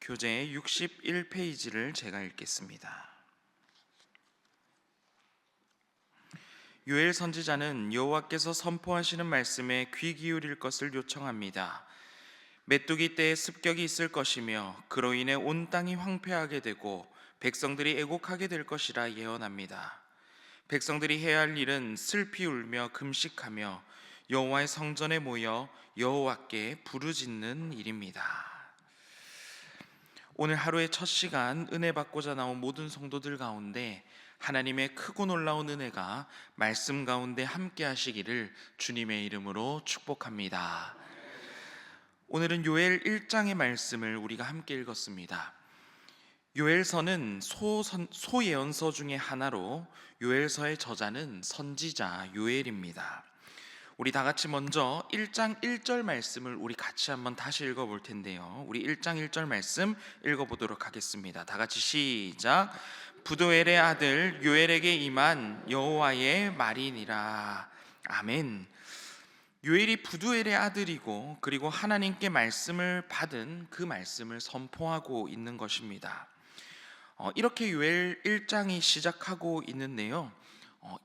교재 61페이지를 제가 읽겠습니다. 요엘 선지자는 여호와께서 선포하시는 말씀에 귀 기울일 것을 요청합니다. 메뚜기 때에 습격이 있을 것이며 그로 인해 온 땅이 황폐하게 되고 백성들이 애곡하게 될 것이라 예언합니다. 백성들이 해야 할 일은 슬피 울며 금식하며 여호와의 성전에 모여 여호와께 부르짖는 일입니다. 오늘 하루의 첫 시간 은혜 받고자 나온 모든 성도들 가운데 하나님의 크고 놀라운 은혜가 말씀 가운데 함께 하시기를 주님의 이름으로 축복합니다. 오늘은 요엘 1장의 말씀을 우리가 함께 읽었습니다. 요엘서는 소예언서 중에 하나로 요엘서의 저자는 선지자 요엘입니다. 우리 다 같이 먼저 1장 1절 말씀을 우리 같이 한번 다시 읽어볼 텐데요. 우리 1장 1절 말씀 읽어보도록 하겠습니다. 다 같이 시작. 부두엘의 아들 요엘에게 임한 여호와의 말이니라. 아멘. 요엘이 부두엘의 아들이고 그리고 하나님께 말씀을 받은 그 말씀을 선포하고 있는 것입니다. 이렇게 요엘 1장이 시작하고 있는데요.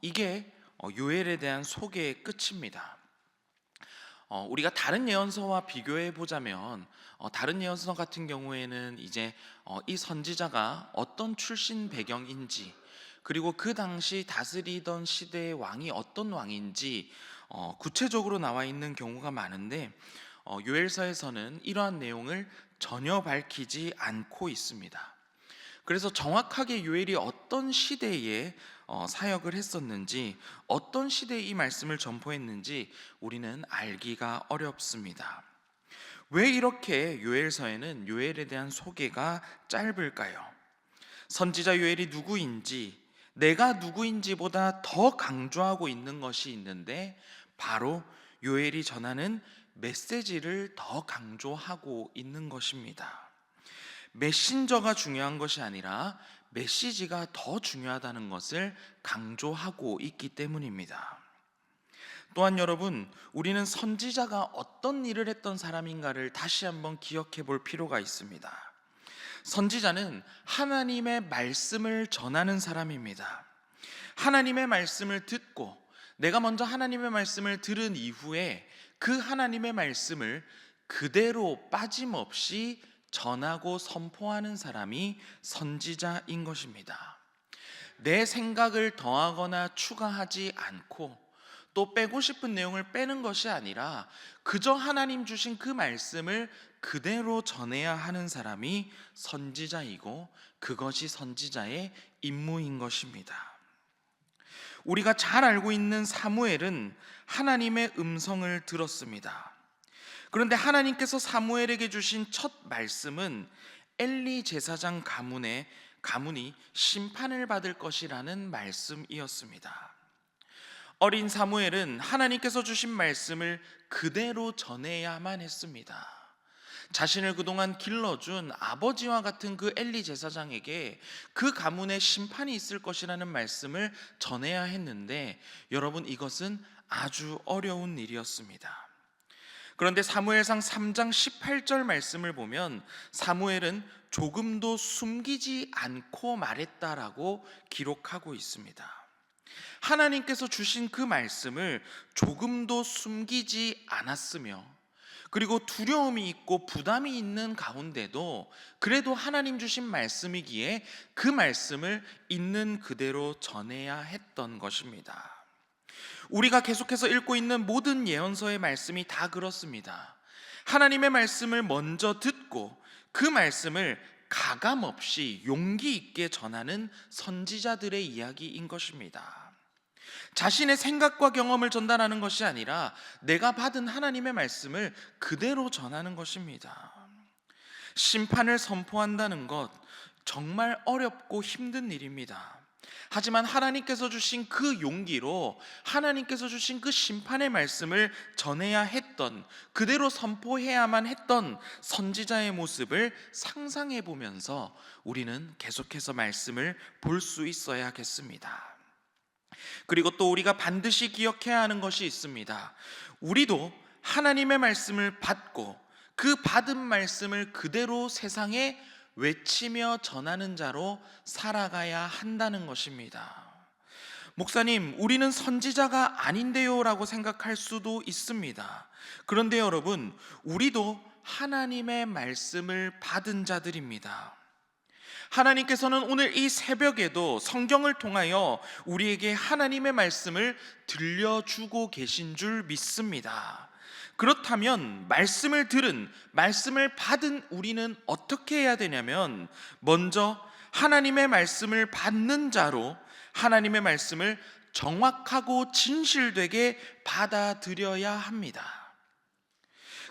이게 요엘에 대한 소개의 끝입니다. 우리가 다른 예언서와 비교해 보자면 다른 예언서 같은 경우에는 이제 이 선지자가 어떤 출신 배경인지 그리고 그 당시 다스리던 시대의 왕이 어떤 왕인지 구체적으로 나와 있는 경우가 많은데 요엘서에서는 이러한 내용을 전혀 밝히지 않고 있습니다. 그래서 정확하게 요엘이 어떤 시대에 사역을 했었는지, 어떤 시대에 이 말씀을 전포했는지 우리는 알기가 어렵습니다. 왜 이렇게 요엘서에는 요엘에 대한 소개가 짧을까요? 선지자 요엘이 누구인지, 내가 누구인지보다 더 강조하고 있는 것이 있는데 바로 요엘이 전하는 메시지를 더 강조하고 있는 것입니다. 메신저가 중요한 것이 아니라 메시지가 더 중요하다는 것을 강조하고 있기 때문입니다. 또한 여러분, 우리는 선지자가 어떤 일을 했던 사람인가를 다시 한번 기억해 볼 필요가 있습니다. 선지자는 하나님의 말씀을 전하는 사람입니다. 하나님의 말씀을 듣고 내가 먼저 하나님의 말씀을 들은 이후에 그 하나님의 말씀을 그대로 빠짐없이 전하고 선포하는 사람이 선지자인 것입니다. 내 생각을 더하거나 추가하지 않고 또 빼고 싶은 내용을 빼는 것이 아니라 그저 하나님 주신 그 말씀을 그대로 전해야 하는 사람이 선지자이고 그것이 선지자의 임무인 것입니다. 우리가 잘 알고 있는 사무엘은 하나님의 음성을 들었습니다. 그런데 하나님께서 사무엘에게 주신 첫 말씀은 엘리 제사장 가문이 심판을 받을 것이라는 말씀이었습니다. 어린 사무엘은 하나님께서 주신 말씀을 그대로 전해야만 했습니다. 자신을 그동안 길러준 아버지와 같은 그 엘리 제사장에게 그 가문에 심판이 있을 것이라는 말씀을 전해야 했는데 여러분, 이것은 아주 어려운 일이었습니다. 그런데 사무엘상 3장 18절 말씀을 보면 사무엘은 조금도 숨기지 않고 말했다라고 기록하고 있습니다. 하나님께서 주신 그 말씀을 조금도 숨기지 않았으며 그리고 두려움이 있고 부담이 있는 가운데도 그래도 하나님 주신 말씀이기에 그 말씀을 있는 그대로 전해야 했던 것입니다. 우리가 계속해서 읽고 있는 모든 예언서의 말씀이 다 그렇습니다. 하나님의 말씀을 먼저 듣고 그 말씀을 가감없이 용기 있게 전하는 선지자들의 이야기인 것입니다. 자신의 생각과 경험을 전달하는 것이 아니라 내가 받은 하나님의 말씀을 그대로 전하는 것입니다. 심판을 선포한다는 것 정말 어렵고 힘든 일입니다. 하지만 하나님께서 주신 그 용기로 하나님께서 주신 그 심판의 말씀을 전해야 했던, 그대로 선포해야만 했던 선지자의 모습을 상상해 보면서 우리는 계속해서 말씀을 볼 수 있어야겠습니다. 그리고 또 우리가 반드시 기억해야 하는 것이 있습니다. 우리도 하나님의 말씀을 받고 그 받은 말씀을 그대로 세상에 외치며 전하는 자로 살아가야 한다는 것입니다. 목사님, 우리는 선지자가 아닌데요 라고 생각할 수도 있습니다. 그런데 여러분, 우리도 하나님의 말씀을 받은 자들입니다. 하나님께서는 오늘 이 새벽에도 성경을 통하여 우리에게 하나님의 말씀을 들려주고 계신 줄 믿습니다. 그렇다면 말씀을 받은 우리는 어떻게 해야 되냐면, 먼저 하나님의 말씀을 받는 자로 하나님의 말씀을 정확하고 진실되게 받아들여야 합니다.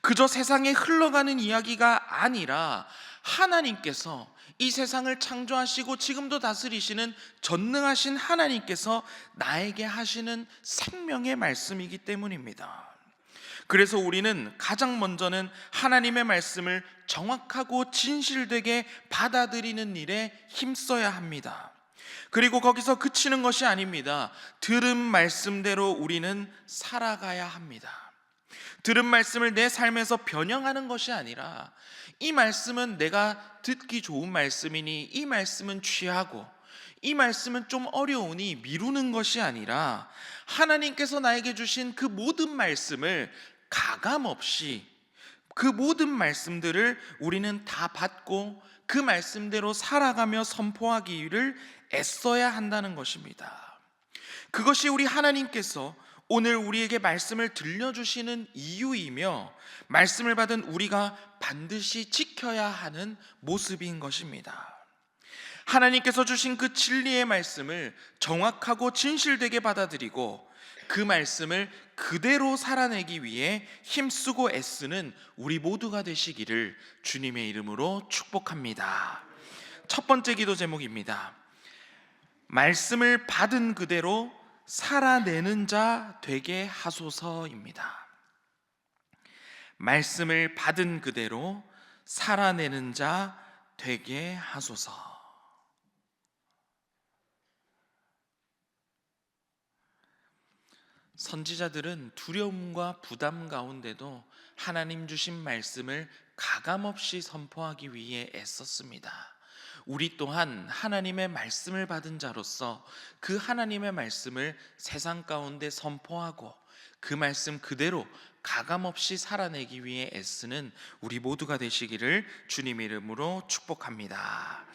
그저 세상에 흘러가는 이야기가 아니라 하나님께서 이 세상을 창조하시고 지금도 다스리시는 전능하신 하나님께서 나에게 하시는 생명의 말씀이기 때문입니다. 그래서 우리는 가장 먼저는 하나님의 말씀을 정확하고 진실되게 받아들이는 일에 힘써야 합니다. 그리고 거기서 그치는 것이 아닙니다. 들은 말씀대로 우리는 살아가야 합니다. 들은 말씀을 내 삶에서 변형하는 것이 아니라, 이 말씀은 내가 듣기 좋은 말씀이니 이 말씀은 취하고 이 말씀은 좀 어려우니 미루는 것이 아니라, 하나님께서 나에게 주신 그 모든 말씀을 가감없이, 그 모든 말씀들을 우리는 다 받고 그 말씀대로 살아가며 선포하기를 애써야 한다는 것입니다. 그것이 우리 하나님께서 오늘 우리에게 말씀을 들려주시는 이유이며, 말씀을 받은 우리가 반드시 지켜야 하는 모습인 것입니다. 하나님께서 주신 그 진리의 말씀을 정확하고 진실되게 받아들이고 그 말씀을 그대로 살아내기 위해 힘쓰고 애쓰는 우리 모두가 되시기를 주님의 이름으로 축복합니다. 첫 번째 기도 제목입니다. 말씀을 받은 그대로 살아내는 자 되게 하소서입니다. 말씀을 받은 그대로 살아내는 자 되게 하소서. 선지자들은 두려움과 부담 가운데도 하나님 주신 말씀을 가감없이 선포하기 위해 애썼습니다. 우리 또한 하나님의 말씀을 받은 자로서 그 하나님의 말씀을 세상 가운데 선포하고 그 말씀 그대로 가감없이 살아내기 위해 애쓰는 우리 모두가 되시기를 주님의 이름으로 축복합니다.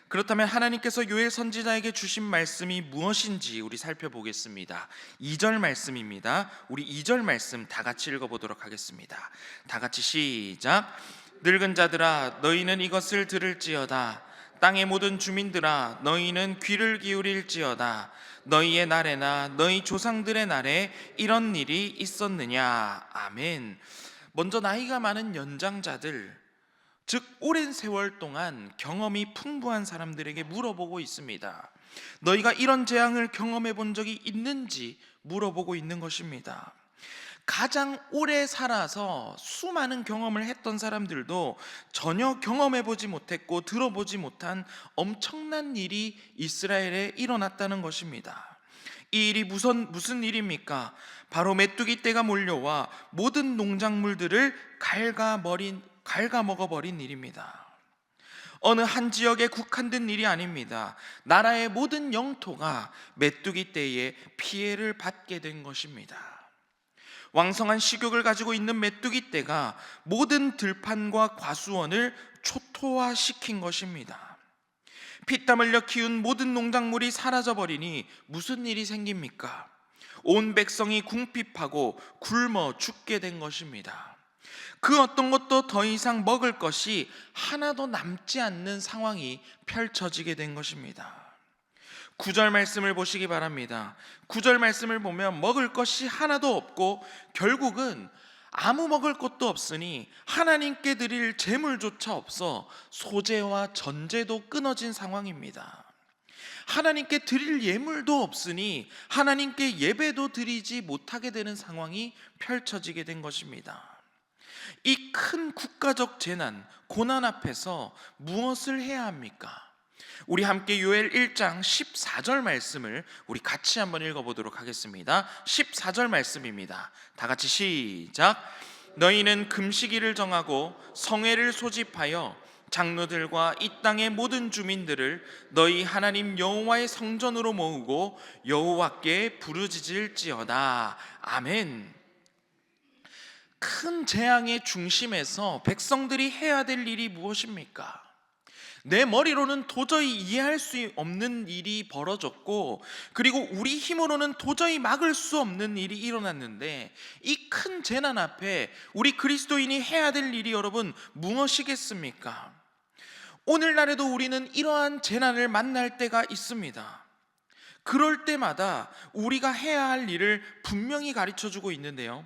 그렇다면 하나님께서 요엘 선지자에게 주신 말씀이 무엇인지 우리 살펴보겠습니다. 2절 말씀입니다. 우리 2절 말씀 다 같이 읽어보도록 하겠습니다. 다 같이 시작. 늙은 자들아 너희는 이것을 들을지어다. 땅의 모든 주민들아 너희는 귀를 기울일지어다. 너희의 날에나 너희 조상들의 날에 이런 일이 있었느냐. 아멘. 먼저 나이가 많은 연장자들, 즉 오랜 세월 동안 경험이 풍부한 사람들에게 물어보고 있습니다. 너희가 이런 재앙을 경험해 본 적이 있는지 물어보고 있는 것입니다. 가장 오래 살아서 수많은 경험을 했던 사람들도 전혀 경험해 보지 못했고 들어보지 못한 엄청난 일이 이스라엘에 일어났다는 것입니다. 이 일이 무슨 일입니까? 바로 메뚜기 떼가 몰려와 모든 농작물들을 갉아먹어버린 일입니다. 어느 한 지역에 국한된 일이 아닙니다. 나라의 모든 영토가 메뚜기 떼의 피해를 받게 된 것입니다. 왕성한 식욕을 가지고 있는 메뚜기 떼가 모든 들판과 과수원을 초토화시킨 것입니다. 피땀 흘려 키운 모든 농작물이 사라져버리니 무슨 일이 생깁니까? 온 백성이 궁핍하고 굶어 죽게 된 것입니다. 그 어떤 것도 더 이상 먹을 것이 하나도 남지 않는 상황이 펼쳐지게 된 것입니다. 9절 말씀을 보시기 바랍니다. 9절 말씀을 보면 먹을 것이 하나도 없고 결국은 아무 먹을 것도 없으니 하나님께 드릴 제물조차 없어 소제와 전제도 끊어진 상황입니다. 하나님께 드릴 예물도 없으니 하나님께 예배도 드리지 못하게 되는 상황이 펼쳐지게 된 것입니다. 이 큰 국가적 재난, 고난 앞에서 무엇을 해야 합니까? 우리 함께 요엘 1장 14절 말씀을 우리 같이 한번 읽어보도록 하겠습니다. 14절 말씀입니다. 다 같이 시작. 너희는 금식일을 정하고 성회를 소집하여 장로들과 이 땅의 모든 주민들을 너희 하나님 여호와의 성전으로 모으고 여호와께 부르짖을지어다. 아멘. 큰 재앙의 중심에서 백성들이 해야 될 일이 무엇입니까? 내 머리로는 도저히 이해할 수 없는 일이 벌어졌고, 그리고 우리 힘으로는 도저히 막을 수 없는 일이 일어났는데, 이 큰 재난 앞에 우리 그리스도인이 해야 될 일이 여러분 무엇이겠습니까? 오늘날에도 우리는 이러한 재난을 만날 때가 있습니다. 그럴 때마다 우리가 해야 할 일을 분명히 가르쳐주고 있는데요,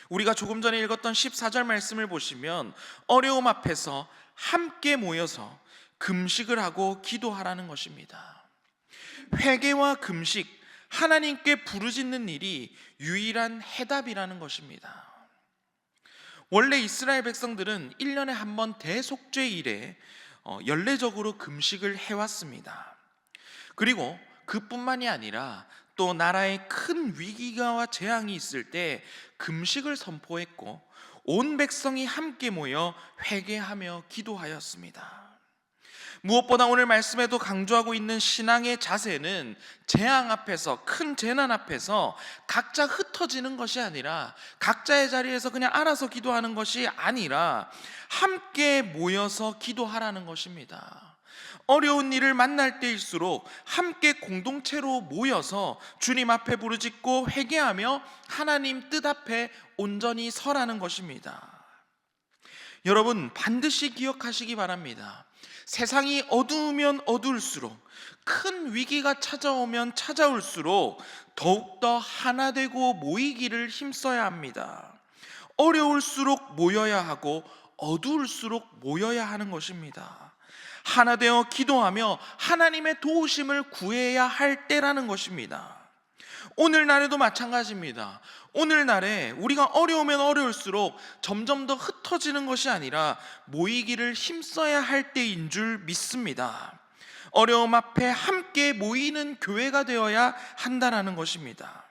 우리가 조금 전에 읽었던 14절 말씀을 보시면 어려움 앞에서 함께 모여서 금식을 하고 기도하라는 것입니다. 회개와 금식, 하나님께 부르짖는 일이 유일한 해답이라는 것입니다. 원래 이스라엘 백성들은 1년에 한 번 대속죄일에 연례적으로 금식을 해왔습니다. 그리고 그뿐만이 아니라 또 나라에 큰 위기와 재앙이 있을 때 금식을 선포했고, 온 백성이 함께 모여 회개하며 기도하였습니다. 무엇보다 오늘 말씀에도 강조하고 있는 신앙의 자세는 재앙 앞에서, 큰 재난 앞에서 각자 흩어지는 것이 아니라, 각자의 자리에서 그냥 알아서 기도하는 것이 아니라 함께 모여서 기도하라는 것입니다. 어려운 일을 만날 때일수록 함께 공동체로 모여서 주님 앞에 부르짖고 회개하며 하나님 뜻 앞에 온전히 서라는 것입니다. 여러분, 반드시 기억하시기 바랍니다. 세상이 어두우면 어두울수록, 큰 위기가 찾아오면 찾아올수록 더욱더 하나 되고 모이기를 힘써야 합니다. 어려울수록 모여야 하고 어두울수록 모여야 하는 것입니다. 하나 되어 기도하며 하나님의 도우심을 구해야 할 때라는 것입니다. 오늘날에도 마찬가지입니다. 오늘날에 우리가 어려우면 어려울수록 점점 더 흩어지는 것이 아니라 모이기를 힘써야 할 때인 줄 믿습니다. 어려움 앞에 함께 모이는 교회가 되어야 한다는 것입니다.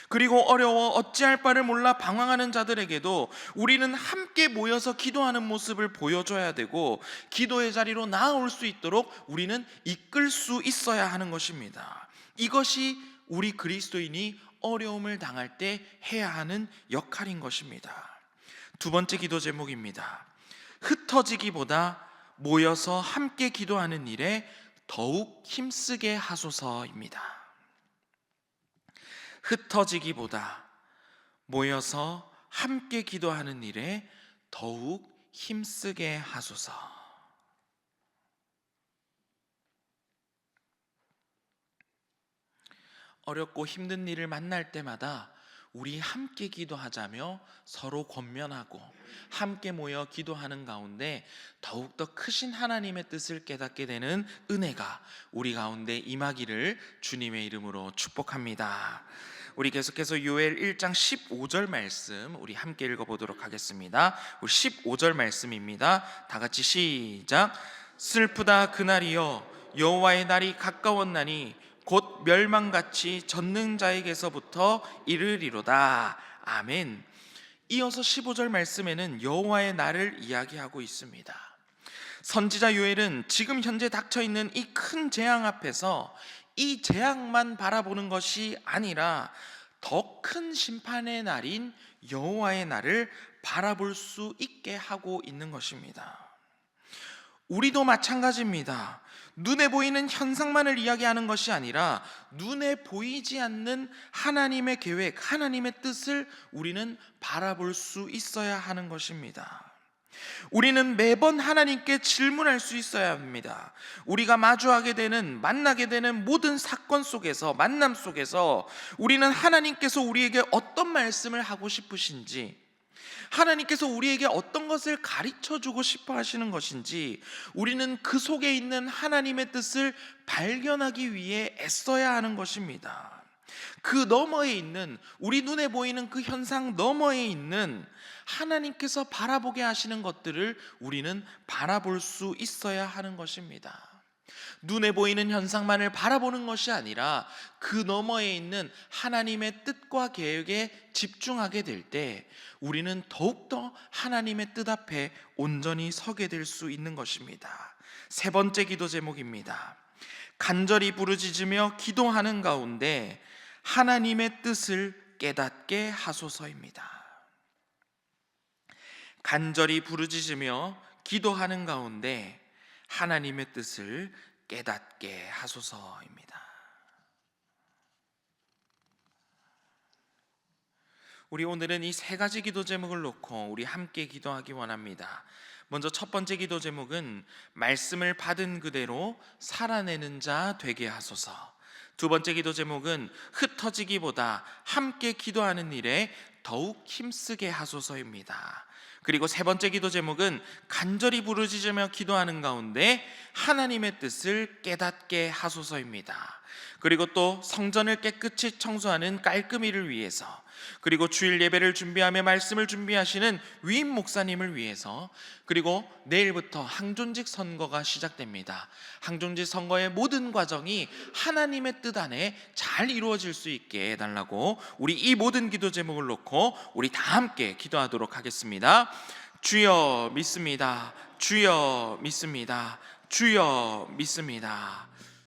그리고 어려워 어찌할 바를 몰라 방황하는 자들에게도 우리는 함께 모여서 기도하는 모습을 보여줘야 되고, 기도의 자리로 나아올 수 있도록 우리는 이끌 수 있어야 하는 것입니다. 이것이 우리 그리스도인이 어려움을 당할 때 해야 하는 역할인 것입니다. 두 번째 기도 제목입니다. 흩어지기보다 모여서 함께 기도하는 일에 더욱 힘쓰게 하소서입니다. 흩어지기보다 모여서 함께 기도하는 일에 더욱 힘쓰게 하소서. 어렵고 힘든 일을 만날 때마다 우리 함께 기도하자며 서로 권면하고 함께 모여 기도하는 가운데 더욱더 크신 하나님의 뜻을 깨닫게 되는 은혜가 우리 가운데 임하기를 주님의 이름으로 축복합니다. 우리 계속해서 요엘 1장 15절 말씀 우리 함께 읽어보도록 하겠습니다. 우리 15절 말씀입니다. 다 같이 시작. 슬프다 그날이여, 여호와의 날이 가까웠나니 곧 멸망같이 젖는 자에게서부터 이르리로다. 아멘. 이어서 15절 말씀에는 여호와의 날을 이야기하고 있습니다. 선지자 요엘은 지금 현재 닥쳐있는 이 큰 재앙 앞에서 이 재앙만 바라보는 것이 아니라 더 큰 심판의 날인 여호와의 날을 바라볼 수 있게 하고 있는 것입니다. 우리도 마찬가지입니다. 눈에 보이는 현상만을 이야기하는 것이 아니라 눈에 보이지 않는 하나님의 계획, 하나님의 뜻을 우리는 바라볼 수 있어야 하는 것입니다. 우리는 매번 하나님께 질문할 수 있어야 합니다. 우리가 마주하게 되는, 만나게 되는 모든 사건 속에서, 만남 속에서 우리는 하나님께서 우리에게 어떤 말씀을 하고 싶으신지, 하나님께서 우리에게 어떤 것을 가르쳐주고 싶어 하시는 것인지, 우리는 그 속에 있는 하나님의 뜻을 발견하기 위해 애써야 하는 것입니다. 그 너머에 있는, 우리 눈에 보이는 그 현상 너머에 있는 하나님께서 바라보게 하시는 것들을 우리는 바라볼 수 있어야 하는 것입니다. 눈에 보이는 현상만을 바라보는 것이 아니라 그 너머에 있는 하나님의 뜻과 계획에 집중하게 될 때 우리는 더욱더 하나님의 뜻 앞에 온전히 서게 될 수 있는 것입니다. 세 번째 기도 제목입니다. 간절히 부르짖으며 기도하는 가운데 하나님의 뜻을 깨닫게 하소서입니다. 간절히 부르짖으며 기도하는 가운데 하나님의 뜻을 깨닫게 하소서입니다. 우리 오늘은 이 세 가지 기도 제목을 놓고 우리 함께 기도하기 원합니다. 먼저 첫 번째 기도 제목은 말씀을 받은 그대로 살아내는 자 되게 하소서. 두 번째 기도 제목은 흩어지기보다 함께 기도하는 일에 더욱 힘쓰게 하소서입니다. 그리고 세 번째 기도 제목은 간절히 부르짖으며 기도하는 가운데 하나님의 뜻을 깨닫게 하소서입니다. 그리고 또 성전을 깨끗이 청소하는 깔끔이를 위해서, 그리고 주일 예배를 준비하며 말씀을 준비하시는 위임 목사님을 위해서, 그리고 내일부터 항존직 선거가 시작됩니다. 항존직 선거의 모든 과정이 하나님의 뜻 안에 잘 이루어질 수 있게 해달라고 우리 이 모든 기도 제목을 놓고 우리 다 함께 기도하도록 하겠습니다. 주여 믿습니다. 주여 믿습니다. 주여 믿습니다.